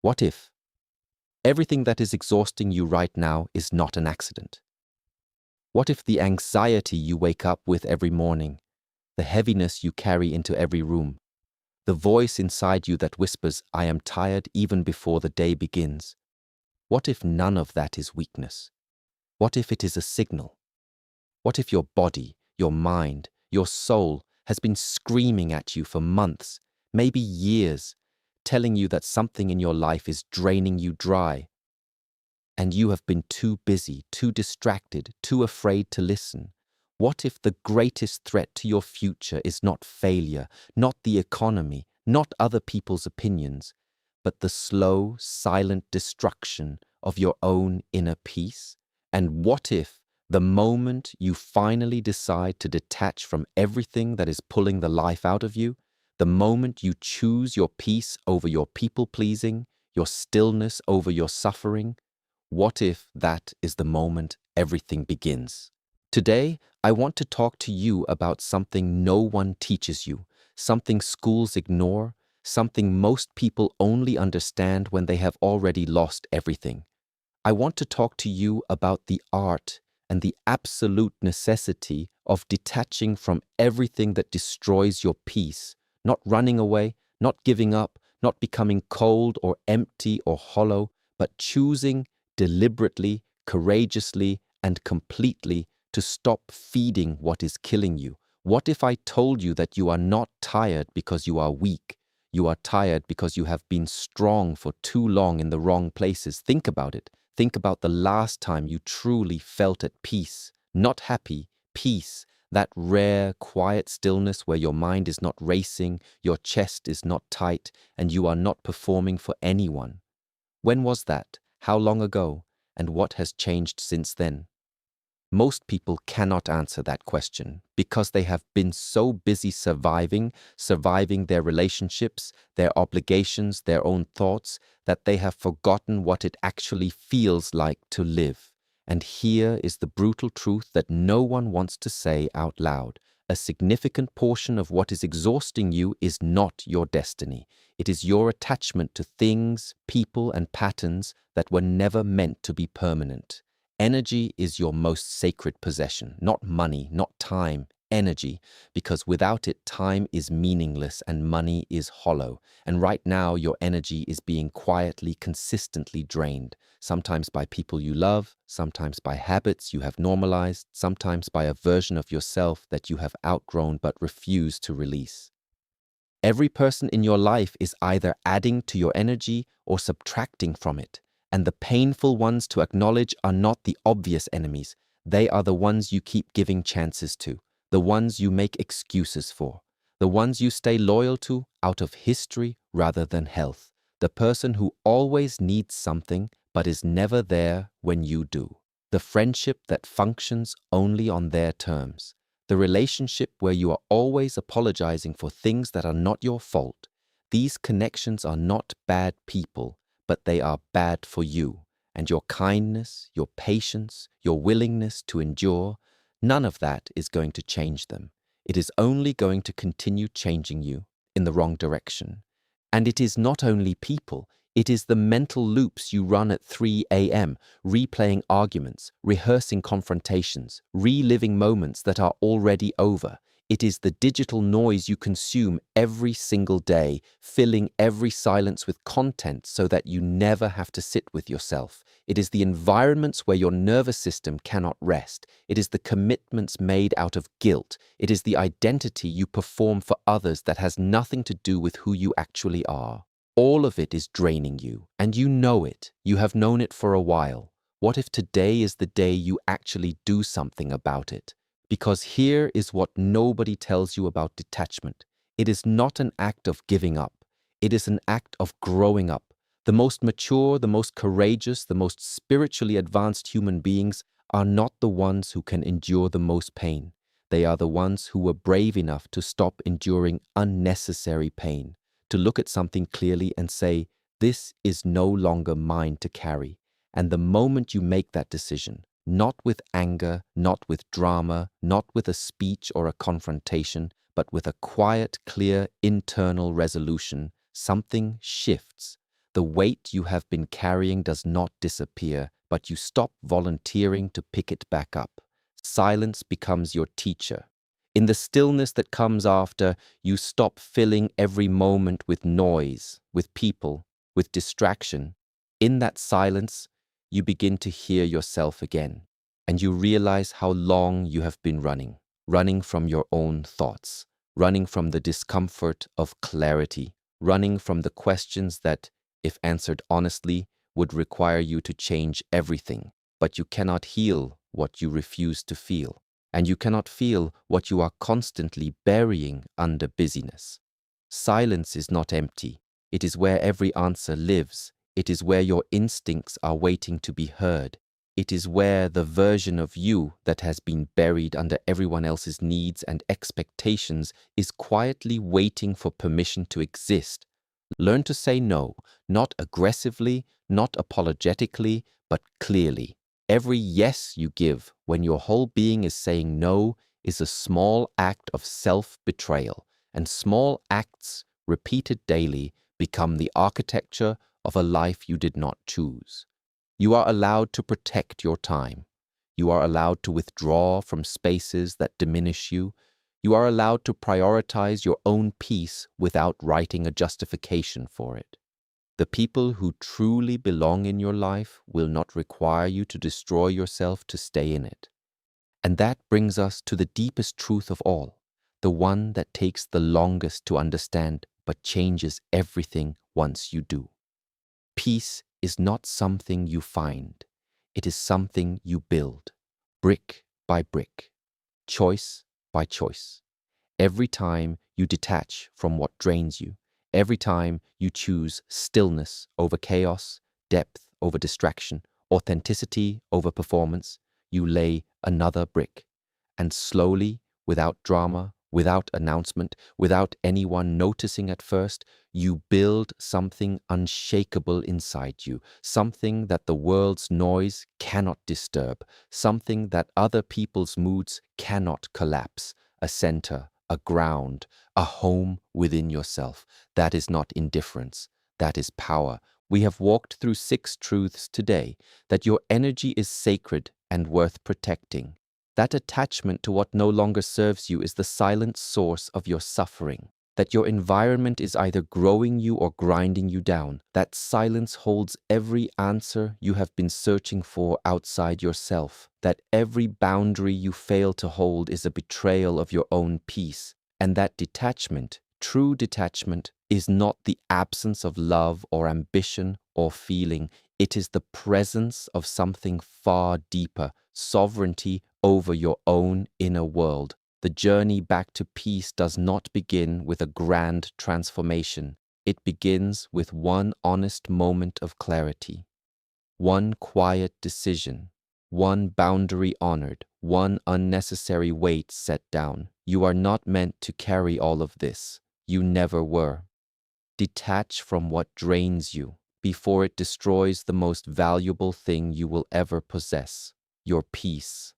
What if everything that is exhausting you right now is not an accident? What if the anxiety you wake up with every morning, the heaviness you carry into every room, the voice inside you that whispers, "I am tired," even before the day begins? What if none of that is weakness? What if it is a signal? What if your body, your mind, your soul has been screaming at you for months, maybe years, telling you that something in your life is draining you dry, and you have been too busy, too distracted, too afraid to listen? What if the greatest threat to your future is not failure, not the economy, not other people's opinions, but the slow, silent destruction of your own inner peace? And what if the moment you finally decide to detach from everything that is pulling the life out of you, the moment you choose your peace over your people-pleasing, your stillness over your suffering, what if that is the moment everything begins? Today, I want to talk to you about something no one teaches you, something schools ignore, something most people only understand when they have already lost everything. I want to talk to you about the art and the absolute necessity of detaching from everything that destroys your peace, not running away, not giving up, not becoming cold or empty or hollow, but choosing deliberately, courageously, and completely to stop feeding what is killing you. What if I told you that you are not tired because you are weak? You are tired because you have been strong for too long in the wrong places. Think about it. Think about the last time you truly felt at peace, not happy, peace, that rare, quiet stillness where your mind is not racing, your chest is not tight, and you are not performing for anyone. When was that? How long ago? And what has changed since then? Most people cannot answer that question because they have been so busy surviving their relationships, their obligations, their own thoughts, that they have forgotten what it actually feels like to live. And here is the brutal truth that no one wants to say out loud. A significant portion of what is exhausting you is not your destiny. It is your attachment to things, people, and patterns that were never meant to be permanent. Energy is your most sacred possession, not money, not time, energy, because without it, time is meaningless and money is hollow. And right now, your energy is being quietly, consistently drained, sometimes by people you love, sometimes by habits you have normalized, sometimes by a version of yourself that you have outgrown but refuse to release. Every person in your life is either adding to your energy or subtracting from it. And the painful ones to acknowledge are not the obvious enemies. They are the ones you keep giving chances to, the ones you make excuses for, the ones you stay loyal to out of history rather than health, the person who always needs something but is never there when you do, the friendship that functions only on their terms, the relationship where you are always apologizing for things that are not your fault. These connections are not bad people, but they are bad for you, and your kindness, your patience, your willingness to endure, none of that is going to change them. It is only going to continue changing you in the wrong direction. And it is not only people, it is the mental loops you run at 3 a.m., replaying arguments, rehearsing confrontations, reliving moments that are already over. It is the digital noise you consume every single day, filling every silence with content so that you never have to sit with yourself. It is the environments where your nervous system cannot rest. It is the commitments made out of guilt. It is the identity you perform for others that has nothing to do with who you actually are. All of it is draining you, and you know it. You have known it for a while. What if today is the day you actually do something about it? Because here is what nobody tells you about detachment. It is not an act of giving up. It is an act of growing up. The most mature, the most courageous, the most spiritually advanced human beings are not the ones who can endure the most pain. They are the ones who were brave enough to stop enduring unnecessary pain, to look at something clearly and say, "This is no longer mine to carry." And the moment you make that decision, not with anger, not with drama, not with a speech or a confrontation, but with a quiet, clear, internal resolution, something shifts. The weight you have been carrying does not disappear, but you stop volunteering to pick it back up. Silence becomes your teacher. In the stillness that comes after, you stop filling every moment with noise, with people, with distraction. In that silence, you begin to hear yourself again, and you realize how long you have been running from your own thoughts, running from the discomfort of clarity, running from the questions that, if answered honestly, would require you to change everything. But you cannot heal what you refuse to feel, and you cannot feel what you are constantly burying under busyness. Silence is not empty. It is where every answer lives. It is where your instincts are waiting to be heard. It is where the version of you that has been buried under everyone else's needs and expectations is quietly waiting for permission to exist. Learn to say no, not aggressively, not apologetically, but clearly. Every yes you give when your whole being is saying no is a small act of self-betrayal, and small acts, repeated daily, become the architecture of a life you did not choose. You are allowed to protect your time. You are allowed to withdraw from spaces that diminish you. You are allowed to prioritize your own peace without writing a justification for it. The people who truly belong in your life will not require you to destroy yourself to stay in it. And that brings us to the deepest truth of all, the one that takes the longest to understand but changes everything once you do. Peace is not something you find. It is something you build, brick by brick, choice by choice. Every time you detach from what drains you, every time you choose stillness over chaos, depth over distraction, authenticity over performance, you lay another brick. And slowly, without drama, without announcement, without anyone noticing at first, you build something unshakable inside you, something that the world's noise cannot disturb, something that other people's moods cannot collapse, a center, a ground, a home within yourself. That is not indifference, that is power. We have walked through 6 truths today: that your energy is sacred and worth protecting. That attachment to what no longer serves you is the silent source of your suffering. That your environment is either growing you or grinding you down. That silence holds every answer you have been searching for outside yourself. That every boundary you fail to hold is a betrayal of your own peace. And that detachment, true detachment, is not the absence of love or ambition or feeling. It is the presence of something far deeper, sovereignty over your own inner world. The journey back to peace does not begin with a grand transformation. It begins with one honest moment of clarity, one quiet decision, one boundary honored, one unnecessary weight set down. You are not meant to carry all of this. You never were. Detach from what drains you before it destroys the most valuable thing you will ever possess, your peace.